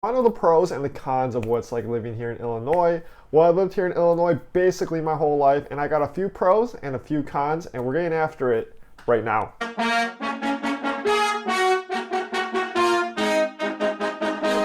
I know the pros and the cons of what's like living here in Illinois. Well, I lived here in Illinois basically my whole life, and I got a few pros and a few cons, and we're getting after it right now.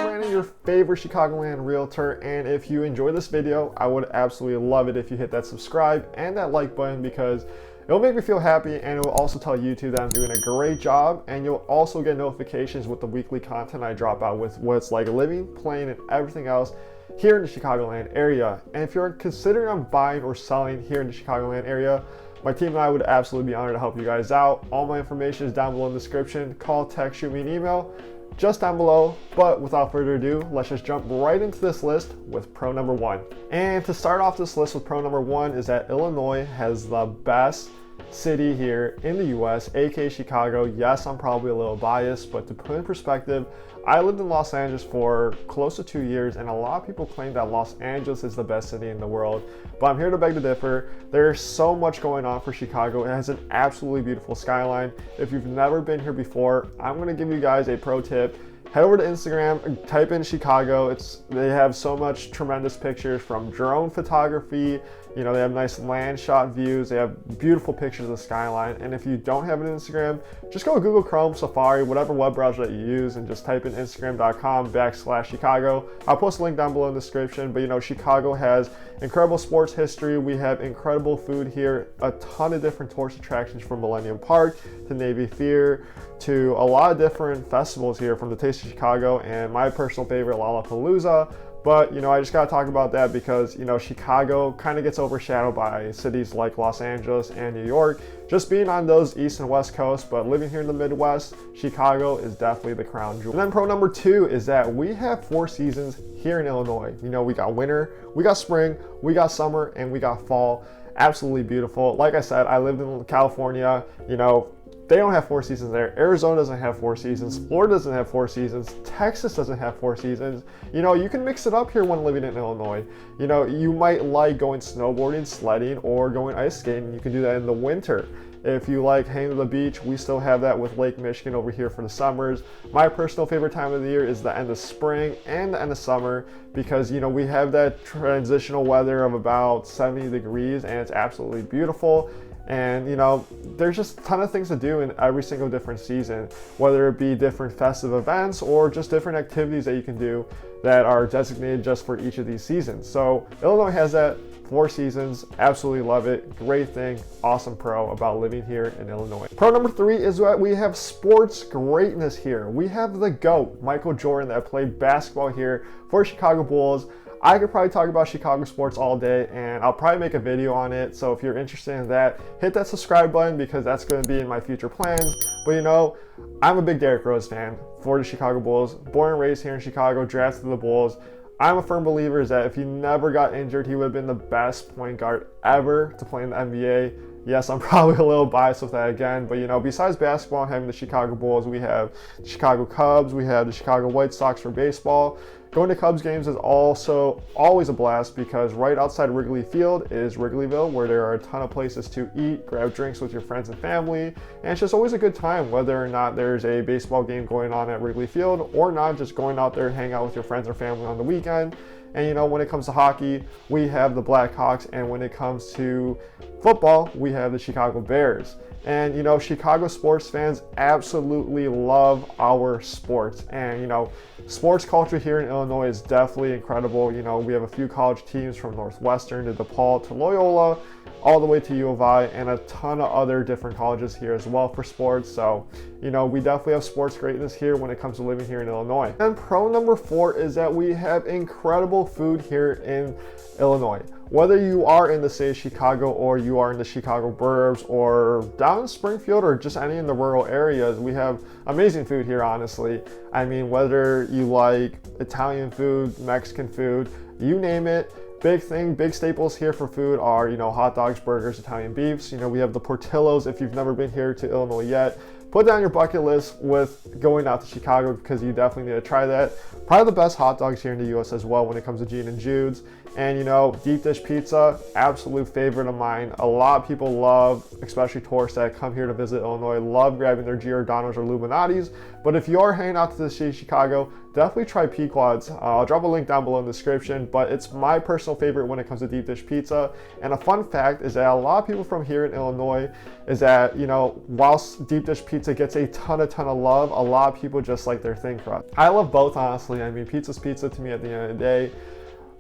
Brandon, your favorite Chicagoland realtor, and if you enjoy this video, I would absolutely love it if you hit that subscribe and that like button, because it'll make me feel happy, and it will also tell YouTube that I'm doing a great job, and you'll also get notifications with the weekly content I drop out with what's like living, playing, and everything else here in the Chicagoland area. And if you're considering on buying or selling here in the Chicagoland area, my team and I would absolutely be honored to help you guys out. All my information is down below in the description. Call, text, shoot me an email just down below. But without further ado, let's just jump right into this list with pro number one. And to start off this list with pro number one is that Illinois has the best city here in the US, aka Chicago. Yes, I'm probably a little biased, but to put in perspective, I lived in Los Angeles for close to 2 years, and a lot of people claim that Los Angeles is the best city in the world, but I'm here to beg to differ. There's so much going on for Chicago. It has an absolutely beautiful skyline. If you've never been here before, I'm going to give you guys a pro tip. Head over to Instagram, type in Chicago. They have so much tremendous pictures from drone photography. You know, they have nice land shot views. They have beautiful pictures of the skyline. And if you don't have an Instagram, just go to Google Chrome, Safari, whatever web browser that you use, and just type in Instagram.com/Chicago. I'll post a link down below in the description. But you know, Chicago has incredible sports history. We have incredible food here, a ton of different tourist attractions from Millennium Park to Navy Pier to a lot of different festivals here, from the Taste of Chicago and my personal favorite, Lollapalooza. But, you know, I just got to talk about that because, you know, Chicago kind of gets overshadowed by cities like Los Angeles and New York, just being on those East and West Coast. But living here in the Midwest, Chicago is definitely the crown jewel. And then pro number two is that we have 4 seasons here in Illinois. You know, we got winter, we got spring, we got summer, and we got fall. Absolutely beautiful. Like I said, I lived in California. You know, they don't have 4 seasons there. Arizona doesn't have 4 seasons. Florida doesn't have 4 seasons. Texas doesn't have 4 seasons. You know, you can mix it up here when living in Illinois. You know, you might like going snowboarding, sledding, or going ice skating. You can do that in the winter. If you like hanging at the beach, we still have that with Lake Michigan over here for the summers. My personal favorite time of the year is the end of spring and the end of summer, because, you know, we have that transitional weather of about 70 degrees, and it's absolutely beautiful. And you know, there's just a ton of things to do in every single different season, whether it be different festive events or just different activities that you can do that are designated just for each of these seasons. So Illinois has that, 4 seasons, absolutely love it. Great thing, awesome pro about living here in Illinois. Pro number 3 is that we have sports greatness here. We have the GOAT, Michael Jordan, that played basketball here for Chicago Bulls. I could probably talk about Chicago sports all day, and I'll probably make a video on it. So if you're interested in that, hit that subscribe button, because that's going to be in my future plans. But you know, I'm a big Derrick Rose fan for the Chicago Bulls. Born and raised here in Chicago, drafted to the Bulls. I'm a firm believer that if he never got injured, he would have been the best point guard ever to play in the NBA. Yes, I'm probably a little biased with that again, but you know, besides basketball and having the Chicago Bulls, we have the Chicago Cubs, we have the Chicago White Sox for baseball. Going to Cubs games is also always a blast, because right outside Wrigley Field is Wrigleyville, where there are a ton of places to eat, grab drinks with your friends and family, and it's just always a good time, whether or not there's a baseball game going on at Wrigley Field or not, just going out there, hang out with your friends or family on the weekend. And you know, when it comes to hockey, we have the Blackhawks, and when it comes to football, we have the Chicago Bears. And you know, Chicago sports fans absolutely love our sports. And you know, sports culture here in Illinois is definitely incredible. You know, we have a few college teams from Northwestern to DePaul to Loyola, all the way to U of I, and a ton of other different colleges here as well for sports. So, you know, we definitely have sports greatness here when it comes to living here in Illinois. And pro number 4 is that we have incredible food here in Illinois. Whether you are in the state of Chicago, or you are in the Chicago Suburbs, or down in Springfield, or just any in the rural areas, we have amazing food here, honestly. I mean, whether you like Italian food, Mexican food, you name it. Big staples here for food are, you know, hot dogs, burgers, Italian beefs. You know, we have the Portillos. If you've never been here to Illinois yet, put down your bucket list with going out to Chicago, because you definitely need to try that. Probably the best hot dogs here in the US as well when it comes to Gene and Jude's. And you know, deep dish pizza, absolute favorite of mine. A lot of people love, especially tourists that come here to visit Illinois, love grabbing their Giordano's or Illuminati's. But if you are hanging out to the city of Chicago, definitely try Pequod's. I'll drop a link down below in the description, but it's my personal favorite when it comes to deep dish pizza. And a fun fact is that a lot of people from here in Illinois is that, you know, whilst deep dish pizza gets a ton of love, a lot of people just like their thin crust. I love both, honestly. I mean, pizza's pizza to me at the end of the day.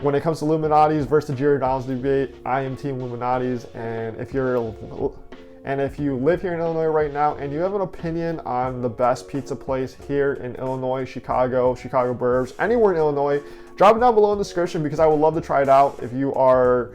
When it comes to Illuminati's versus Giordano's debate, I am team Illuminati's. And if you live here in Illinois right now and you have an opinion on the best pizza place here in Illinois, Chicago Suburbs, anywhere in Illinois, drop it down below in the description because I would love to try it out. If you are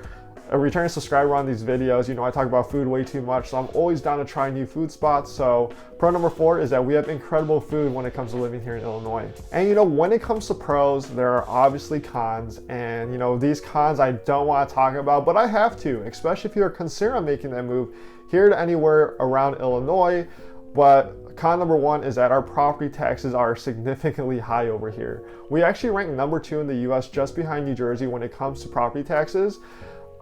a returning subscriber on these videos, you know I talk about food way too much, so I'm always down to try new food spots. So pro number 4 is that we have incredible food when it comes to living here in Illinois. And you know, when it comes to pros, there are obviously cons, and you know, these cons I don't want to talk about, but I have to, especially if you're considering making that move here to anywhere around Illinois. But con number 1 is that our property taxes are significantly high over here. We actually rank number 2 in the US, just behind New Jersey when it comes to property taxes.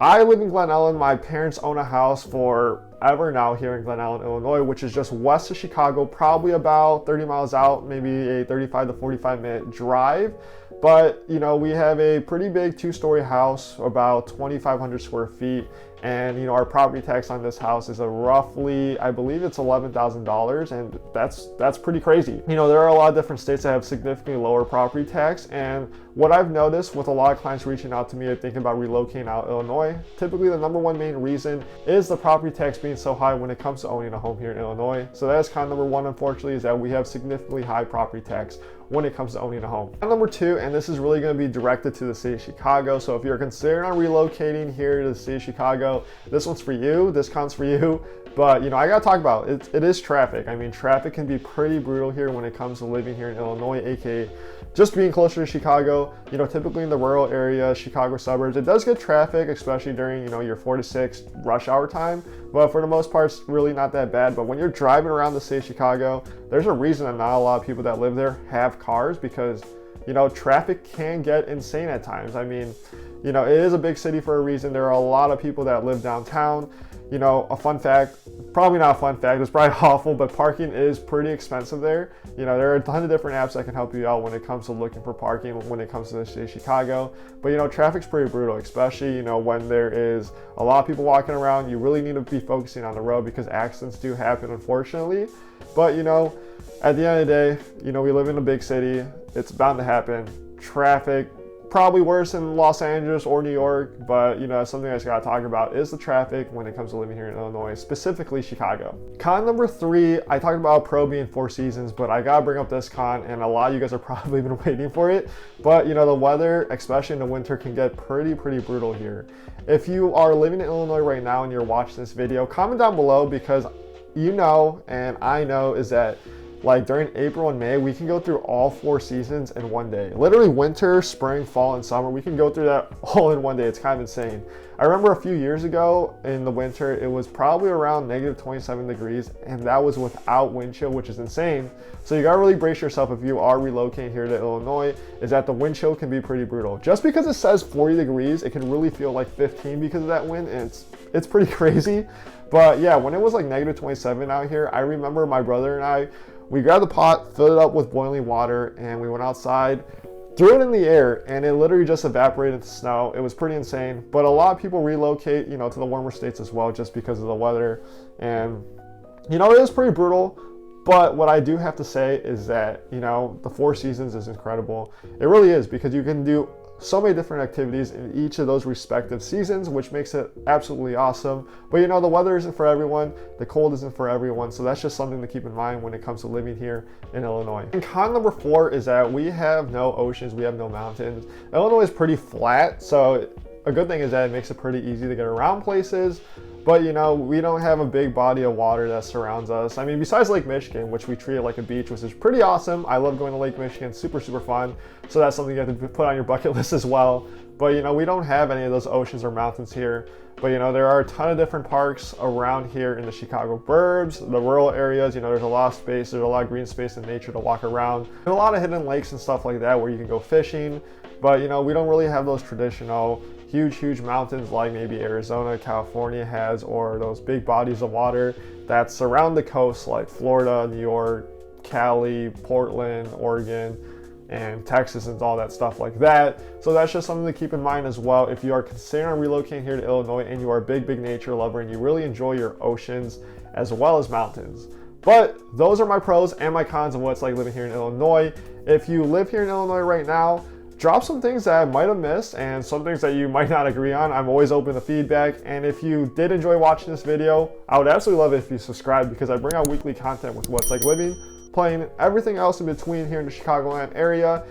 I live in Glen Ellen. My parents own a house forever now here in Glen Ellen, Illinois, which is just west of Chicago, probably about 30 miles out, maybe a 35 to 45 minute drive. But you know, we have a pretty big 2-story house, about 2,500 square feet. And you know, our property tax on this house is a roughly, I believe it's $11,000, and that's pretty crazy. You know, there are a lot of different states that have significantly lower property tax, and what I've noticed with a lot of clients reaching out to me and thinking about relocating out of Illinois, typically the number 1 main reason is the property tax being so high when it comes to owning a home here in Illinois. So that is con number 1, unfortunately, is that we have significantly high property tax when it comes to owning a home. And number 2, and this is really going to be directed to the city of Chicago. So if you're considering on relocating here to the city of Chicago, this one's for you, this con's for you. But you know, I gotta talk about it. It is traffic. I mean, traffic can be pretty brutal here when it comes to living here in Illinois, aka just being closer to Chicago. You know, typically in the rural area, Chicago suburbs, it does get traffic, especially during, you know, your 4 to 6 rush hour time. But for the most part, it's really not that bad. But when you're driving around the city of Chicago, there's a reason that not a lot of people that live there have cars, because you know, traffic can get insane at times. I mean, you know, it is a big city for a reason. There are a lot of people that live downtown. You know, a fun fact, probably not a fun fact, it's probably awful, but parking is pretty expensive there. You know, there are a ton of different apps that can help you out when it comes to looking for parking when it comes to the city of Chicago. But you know, traffic's pretty brutal, especially, you know, when there is a lot of people walking around. You really need to be focusing on the road because accidents do happen, unfortunately. But you know, at the end of the day, you know, we live in a big city. It's bound to happen. Traffic, probably worse in Los Angeles or New York, but you know, something I just gotta talk about is the traffic when it comes to living here in Illinois, specifically Chicago. Con number 3, I talked about pro being 4 seasons, but I gotta bring up this con, and a lot of you guys are probably been waiting for it. But you know, the weather, especially in the winter, can get pretty brutal here. If you are living in Illinois right now and you're watching this video, comment down below, because you know, and I know, is that like during April and May, we can go through all 4 seasons in one day. Literally winter, spring, fall, and summer, we can go through that all in one day. It's kind of insane. I remember a few years ago in the winter, it was probably around negative 27 degrees, and that was without wind chill, which is insane. So you gotta really brace yourself if you are relocating here to Illinois, is that the wind chill can be pretty brutal. Just because it says 40 degrees, it can really feel like 15 because of that wind, and it's pretty crazy. But yeah, when it was like negative 27 out here, I remember my brother and I, we grabbed the pot, filled it up with boiling water, and we went outside, threw it in the air, and it literally just evaporated into snow. It was pretty insane. But a lot of people relocate, you know, to the warmer states as well, just because of the weather. And, you know, it is pretty brutal. But what I do have to say is that, you know, the 4 seasons is incredible. It really is, because you can do so many different activities in each of those respective seasons, which makes it absolutely awesome. But you know, the weather isn't for everyone, the cold isn't for everyone, so that's just something to keep in mind when it comes to living here in Illinois. And con number 4 is that we have no oceans, we have no mountains. Illinois is pretty flat, so a good thing is that it makes it pretty easy to get around places. But you know, we don't have a big body of water that surrounds us. I mean, besides Lake Michigan, which we treat like a beach, which is pretty awesome. I love going to Lake Michigan, super fun. So that's something you have to put on your bucket list as well. But you know, we don't have any of those oceans or mountains here. But you know, there are a ton of different parks around here in the Chicago Suburbs, the rural areas. You know, there's a lot of space, there's a lot of green space and nature to walk around. And a lot of hidden lakes and stuff like that where you can go fishing. But you know, we don't really have those traditional huge mountains like maybe Arizona, California has, or those big bodies of water that surround the coast like Florida, New York, Cali, Portland, Oregon. and Texas and all that stuff like that. So that's just something to keep in mind as well if you are considering relocating here to Illinois and you are a big nature lover and you really enjoy your oceans as well as mountains. But those are my pros and my cons of what it's like living here in Illinois. If you live here in Illinois right now, drop some things that I might have missed and some things that you might not agree on. I'm always open to feedback. And if you did enjoy watching this video, I would absolutely love it if you subscribe, because I bring out weekly content with what's like living, playing, everything else in between here in the Chicagoland area.